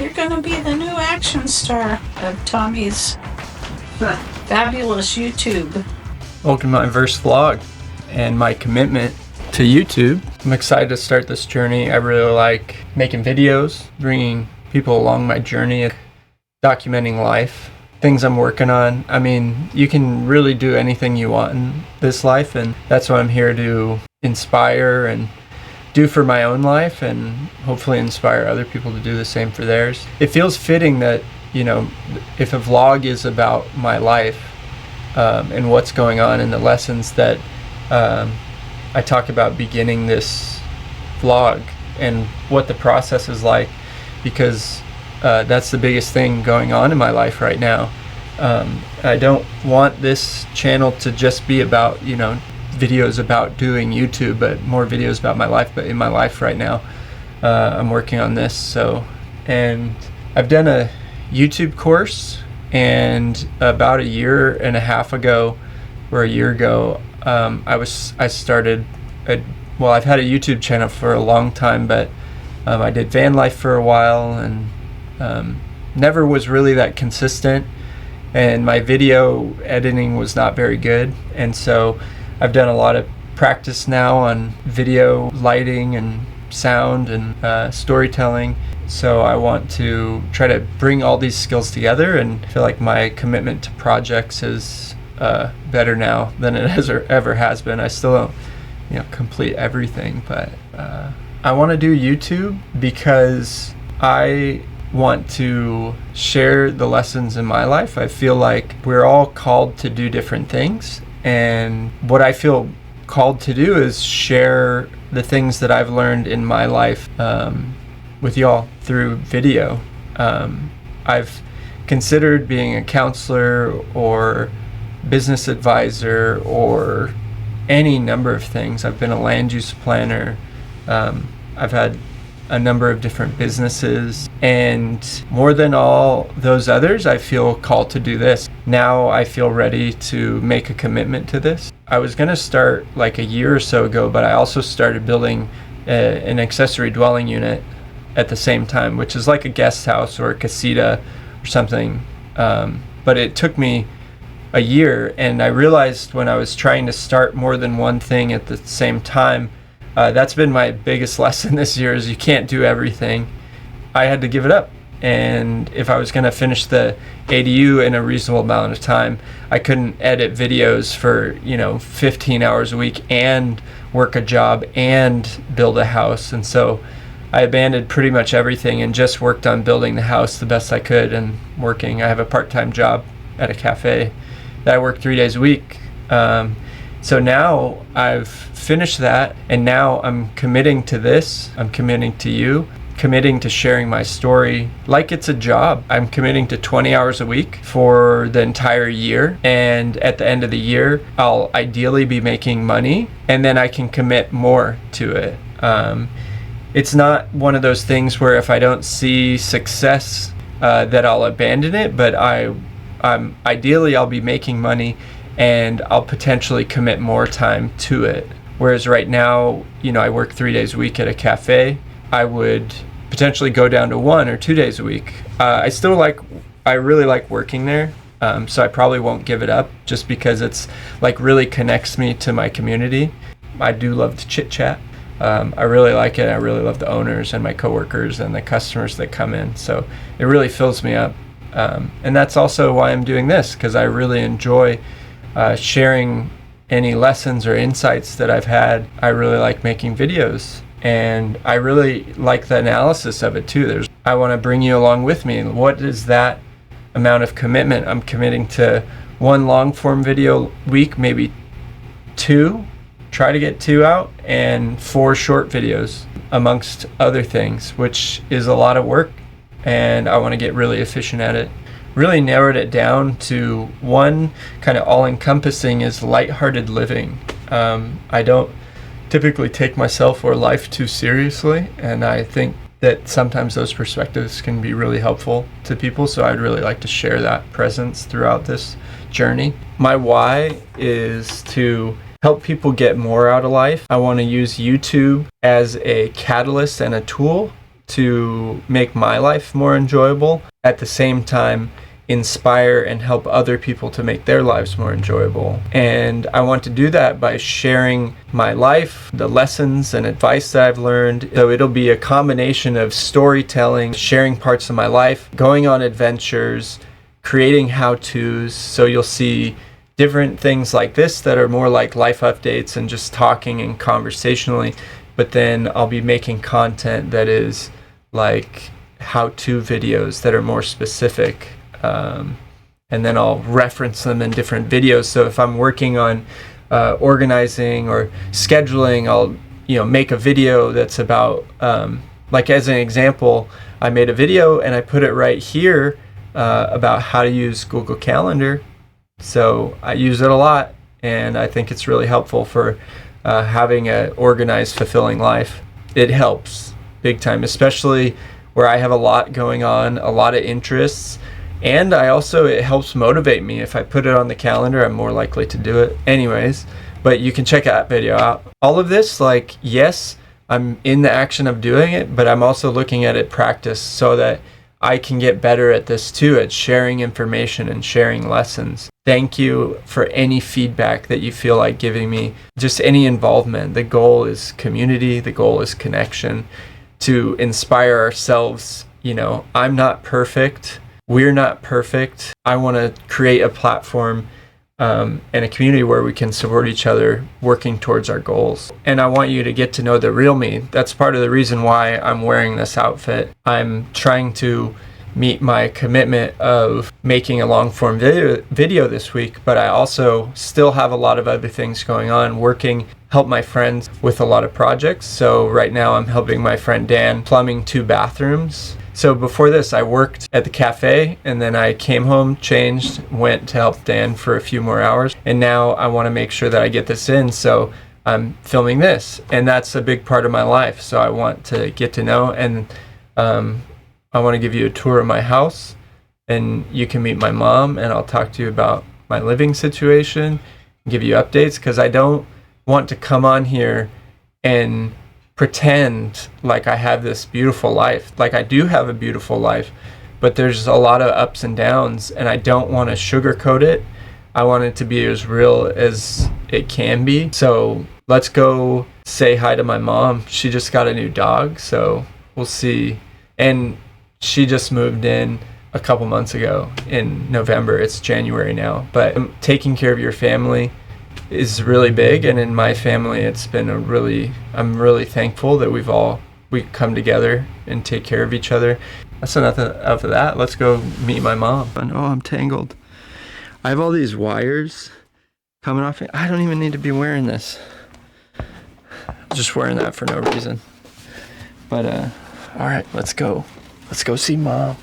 You're gonna be the new action star of Tommy's fabulous YouTube. Welcome to my first vlog and my commitment to YouTube. I'm excited to start this journey. I really like making videos, bringing people along my journey, documenting life, things I'm working on. I mean, you can really do anything you want in this life, and that's what I'm here to inspire and do for my own life, and hopefully inspire other people to do the same for theirs. It feels fitting that, you know, if a vlog is about my life and what's going on and the lessons that I talk about beginning this vlog and what the process is like, because that's the biggest thing going on in my life right now. I don't want this channel to just be about, you know, videos about doing YouTube, but more videos about my life. But in my life right now, I'm working on this. And I've done a YouTube course, and about a year and a half ago, or a year ago, I started I've had a YouTube channel for a long time, but I did van life for a while, and never was really that consistent, and my video editing was not very good. And so I've done a lot of practice now on video lighting and sound and storytelling. So I want to try to bring all these skills together, and feel like my commitment to projects is better now than it ever has been. I still don't, you know, complete everything, but I want to do YouTube because I want to share the lessons in my life. I feel like we're all called to do different things, and what I feel called to do is share the things that I've learned in my life with y'all through video. I've considered being a counselor or business advisor or any number of things. I've been a land use planner. I've had a number of different businesses, and more than all those others, I feel called to do this. Now I feel ready to make a commitment to this. I was going to start like a year or so ago, but I also started building an accessory dwelling unit at the same time, which is like a guest house or a casita or something. But it took me a year, and I realized when I was trying to start more than one thing at the same time, that's been my biggest lesson this year, is you can't do everything. I had to give it up. And if I was going to finish the ADU in a reasonable amount of time, I couldn't edit videos for, 15 hours a week and work a job and build a house. And so I abandoned pretty much everything and just worked on building the house the best I could and working. I have a part-time job at a cafe that I work 3 days a week. So now I've finished that, and now I'm committing to this. I'm committing to you, committing to sharing my story like it's a job. I'm committing to 20 hours a week for the entire year, and at the end of the year, I'll ideally be making money, and then I can commit more to it. It's not one of those things where if I don't see success that I'll abandon it, but ideally I'll be making money, and I'll potentially commit more time to it. Whereas right now, I work 3 days a week at a cafe. I would potentially go down to 1 or 2 days a week. I really like working there. So I probably won't give it up, just because it's like really connects me to my community. I do love to chit chat. I really like it. I really love the owners and my coworkers and the customers that come in. So it really fills me up. And that's also why I'm doing this, because I really enjoy sharing any lessons or insights that I've had. I really like making videos, and I really like the analysis of it too. I want to bring you along with me. What is that amount of commitment? I'm committing to 1 long form video week, maybe 2, try to get 2 out, and 4 short videos, amongst other things, which is a lot of work, and I want to get really efficient at it. Really narrowed it down to one kind of all-encompassing is lighthearted living. I don't typically take myself or life too seriously, and I think that sometimes those perspectives can be really helpful to people, so I'd really like to share that presence throughout this journey. My why is to help people get more out of life. I want to use YouTube as a catalyst and a tool to make my life more enjoyable, at the same time inspire and help other people to make their lives more enjoyable. And I want to do that by sharing my life, the lessons and advice that I've learned. So it'll be a combination of storytelling, sharing parts of my life, going on adventures, creating how-tos. So you'll see different things like this that are more like life updates and just talking and conversationally. But then I'll be making content that is like how-to videos that are more specific. And then I'll reference them in different videos. So if I'm working on organizing or scheduling, I'll make a video that's about, like as an example, I made a video and I put it right here about how to use Google Calendar. So I use it a lot, and I think it's really helpful for having an organized, fulfilling life. It helps big time, especially where I have a lot going on, a lot of interests. And it helps motivate me. If I put it on the calendar, I'm more likely to do it anyways. But you can check that video out. All of this, like, yes, I'm in the action of doing it, but I'm also looking at it practice so that I can get better at this too, at sharing information and sharing lessons. Thank you for any feedback that you feel like giving me, just any involvement. The goal is community, the goal is connection, to inspire ourselves. I'm not perfect. We're not perfect. I want to create a platform and a community where we can support each other working towards our goals. And I want you to get to know the real me. That's part of the reason why I'm wearing this outfit. I'm trying to meet my commitment of making a long form video this week, but I also still have a lot of other things going on, help my friends with a lot of projects. So right now I'm helping my friend Dan plumbing 2 bathrooms. So before this, I worked at the cafe, and then I came home, changed, went to help Dan for a few more hours. And now I want to make sure that I get this in, so I'm filming this. And that's a big part of my life, so I want to get to know. And I want to give you a tour of my house, and you can meet my mom, and I'll talk to you about my living situation, give you updates, because I don't want to come on here and pretend like I have this beautiful life. Like, I do have a beautiful life, but there's a lot of ups and downs, and I don't want to sugarcoat it. I want it to be as real as it can be. So let's go say hi to my mom. She just got a new dog, so we'll see. And she just moved in a couple months ago in November. It's January now. But taking care of your family is really big, and in my family it's been I'm really thankful that we come together and take care of each other. That's enough of that. Let's go meet my mom. Oh, I'm tangled. I have all these wires coming off. I don't even need to be wearing this. I'm just wearing that for no reason. But all right, let's go see Mom.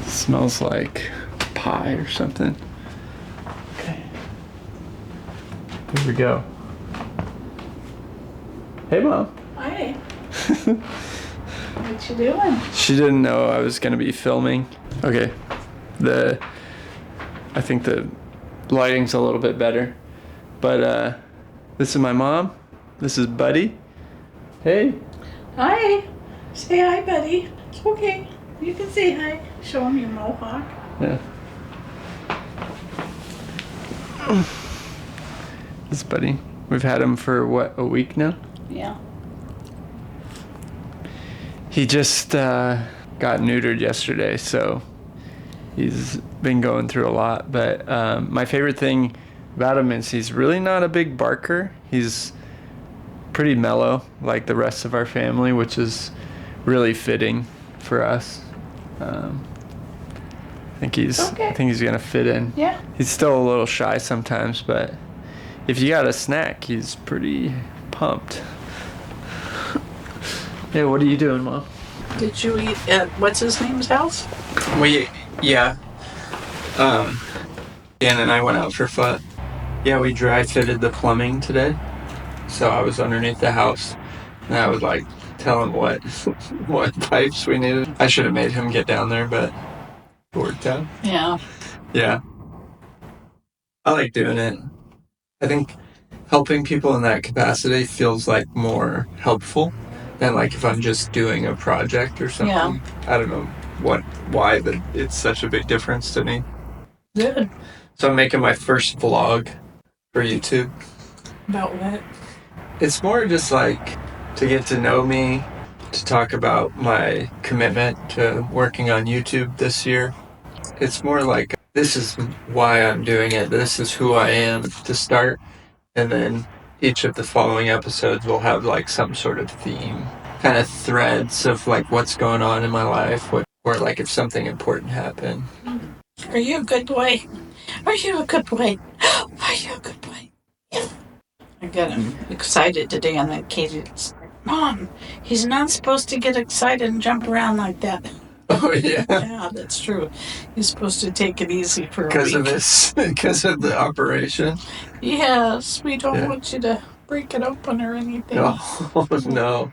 Smells like pie or something. Okay. Here we go. Hey, Mom. Hi. What you doing? She didn't know I was going to be filming. Okay. I think the lighting's a little bit better. But this is my mom. This is Buddy. Hey. Hi. Say hi, buddy. It's okay. You can say hi. Show him your mohawk. Yeah. This Buddy. We've had him for a week now? Yeah. He just got neutered yesterday, so he's been going through a lot. But my favorite thing about him is he's really not a big barker. He's pretty mellow, like the rest of our family, which is really fitting for us. I think he's gonna fit in. Yeah. He's still a little shy sometimes, but if you got a snack, he's pretty pumped. Yeah, what are you doing, Mom? Did you eat at what's his name's house? Yeah. Dan and I went out for fun. Yeah, we dry fitted the plumbing today. So I was underneath the house, and I was like, tell him what pipes we needed. I should have made him get down there, but it worked out. Yeah. Yeah. I like doing it. I think helping people in that capacity feels like more helpful than like if I'm just doing a project or something. Yeah. I don't know why, but it's such a big difference to me. Good. So I'm making my first vlog for YouTube. About what? It's more just like to get to know me, to talk about my commitment to working on YouTube this year. It's more like this is why I'm doing it. This is who I am to start. And then each of the following episodes will have like some sort of theme, kind of threads of like what's going on in my life, or like if something important happened. Are you a good boy? Are you a good boy? Are you a good boy? Yeah. I got him excited today, and then Katie's like, Mom, he's not supposed to get excited and jump around like that. Oh yeah. Yeah, that's true. He's supposed to take it easy for a Because week. of this, because of the operation. Yes, we don't want you to break it open or anything. Oh no.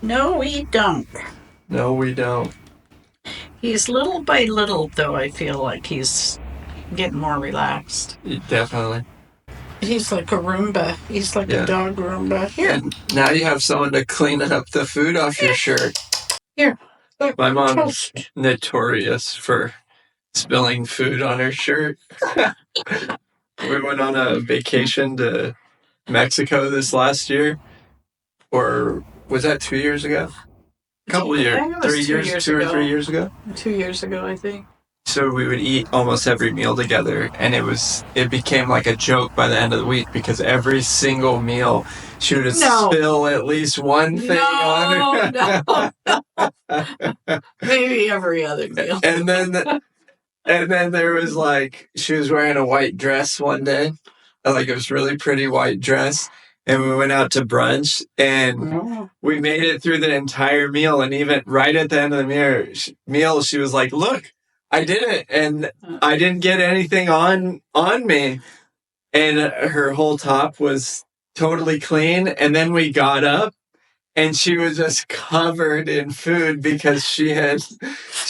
No, we don't. No, we don't. He's little by little, though, I feel like he's getting more relaxed. Definitely. He's like a Roomba. He's like a dog Roomba. Here. And now you have someone to clean up the food off your shirt. Here. Look, My mom's toast. notorious for spilling food on her shirt. We went on a vacation to Mexico this last year. Or was that 2 years ago? A couple of years. 3 years, 2 or 3 years ago? 2 years ago, I think. So we would eat almost every meal together, and it became like a joke by the end of the week because every single meal she would spill at least one thing on her. No. Maybe every other meal. And then there was like she was wearing a white dress one day, like it was really pretty white dress, and we went out to brunch, and we made it through the entire meal, and even right at the end of the meal, she was like, "Look, I did it, and I didn't get anything on me," and her whole top was totally clean. And then we got up, and she was just covered in food because she had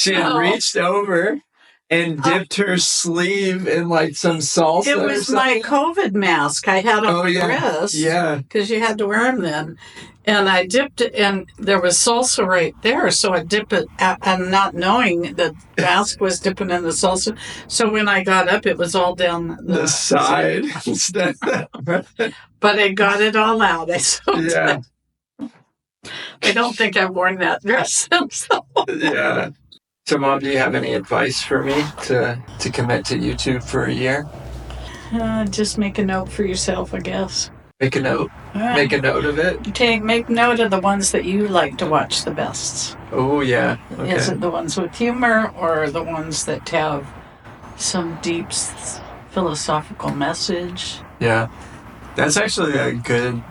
reached over and dipped her sleeve in like some salsa. It was my COVID mask. I had on my wrist. Yeah. Because you had to wear them then. And I dipped it, and there was salsa right there. So I dipped it, and not knowing the mask was dipping in the salsa. So when I got up, it was all down the side. But I got it all out. I don't think I've worn that dress since. Yeah. So, Mom, do you have any advice for me to commit to YouTube for a year? Just make a note for yourself, I guess. Make a note? Make a note of it? Make note of the ones that you like to watch the best. Oh, yeah. Okay. Is it the ones with humor or the ones that have some deep philosophical message? Yeah. That's actually a good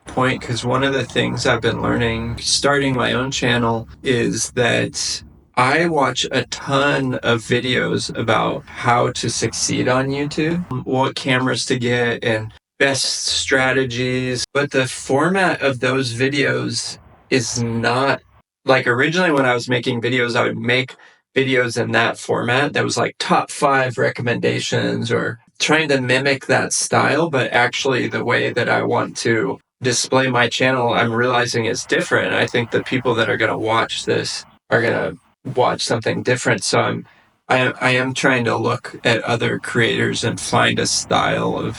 point, because one of the things I've been learning starting my own channel is that I watch a ton of videos about how to succeed on YouTube, what cameras to get, and best strategies. But the format of those videos is not like originally when I was making videos, I would make videos in that format that was like top 5 recommendations or trying to mimic that style. But actually the way that I want to display my channel, I'm realizing is different. I think the people that are going to watch this are going to watch something different. So I am trying to look at other creators and find a style of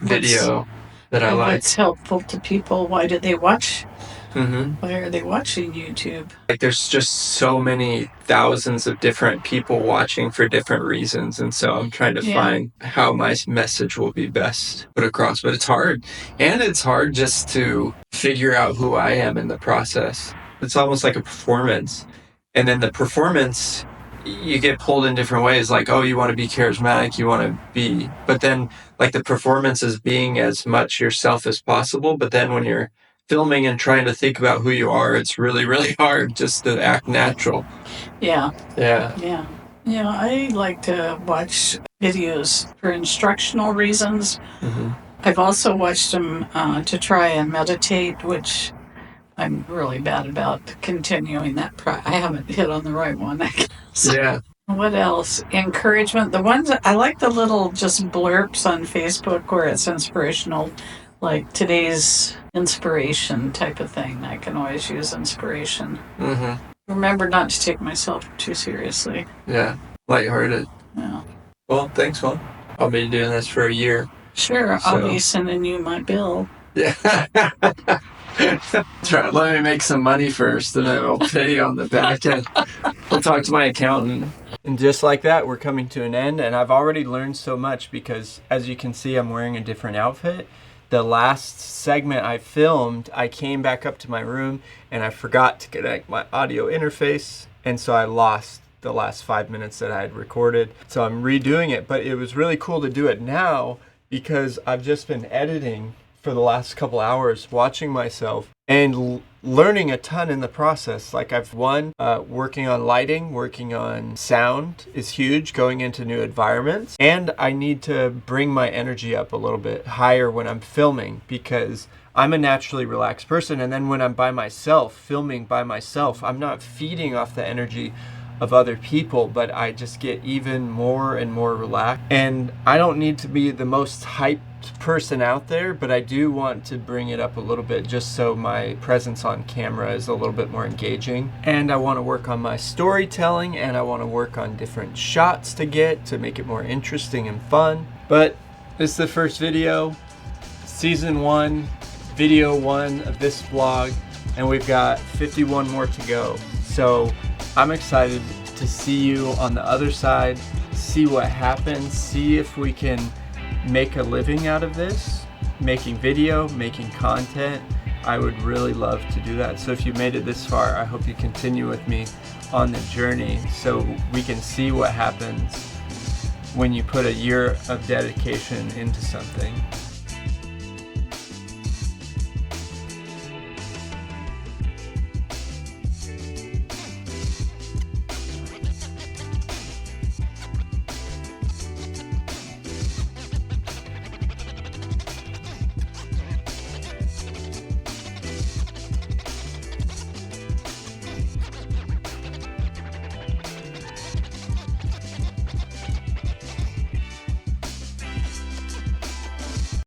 video that I like. What's helpful to people? Why do they watch? Mm-hmm. Why are they watching YouTube? Like there's just so many thousands of different people watching for different reasons, and so I'm trying to find how my message will be best put across. But it's hard, and it's hard just to figure out who I am in the process. It's almost like a performance, and then the performance, you get pulled in different ways. Like, oh, you want to be charismatic, you want to be, but then like the performance is being as much yourself as possible. But then when you're filming and trying to think about who you are, it's really, really hard just to act natural. Yeah. Yeah. Yeah. Yeah, I like to watch videos for instructional reasons. Mm-hmm. I've also watched them to try and meditate, which I'm really bad about continuing that. I haven't hit on the right one, I guess. Yeah. What else? Encouragement. The ones I like the little just blurbs on Facebook where it's inspirational, like today's inspiration type of thing. I can always use inspiration. Mm-hmm. Remember not to take myself too seriously. Yeah. Lighthearted. Yeah. Well, thanks, Mom. I'll be doing this for a year. Sure, I'll be sending you my bill. Yeah. Try. Let me make some money first, and then I'll pay you on the back end. I'll talk to my accountant. And just like that, we're coming to an end, and I've already learned so much because, as you can see, I'm wearing a different outfit. The last segment I filmed, I came back up to my room, and I forgot to connect my audio interface, and so I lost the last 5 minutes that I had recorded. So I'm redoing it, but it was really cool to do it now because I've just been editing for the last couple hours, watching myself and learning a ton in the process. Like I've working on lighting, working on sound is huge, going into new environments. And I need to bring my energy up a little bit higher when I'm filming because I'm a naturally relaxed person. And then when I'm by myself, filming by myself, I'm not feeding off the energy of other people, but I just get even more and more relaxed. And I don't need to be the most hyped person out there, but I do want to bring it up a little bit just so my presence on camera is a little bit more engaging. And I want to work on my storytelling, and I want to work on different shots to get to make it more interesting and fun. But this is the first video, season 1, video 1 of this vlog, and we've got 51 more to go. So I'm excited to see you on the other side, see what happens, see if we can make a living out of this, making video, making content. I would really love to do that. So if you made it this far, I hope you continue with me on the journey so we can see what happens when you put a year of dedication into something.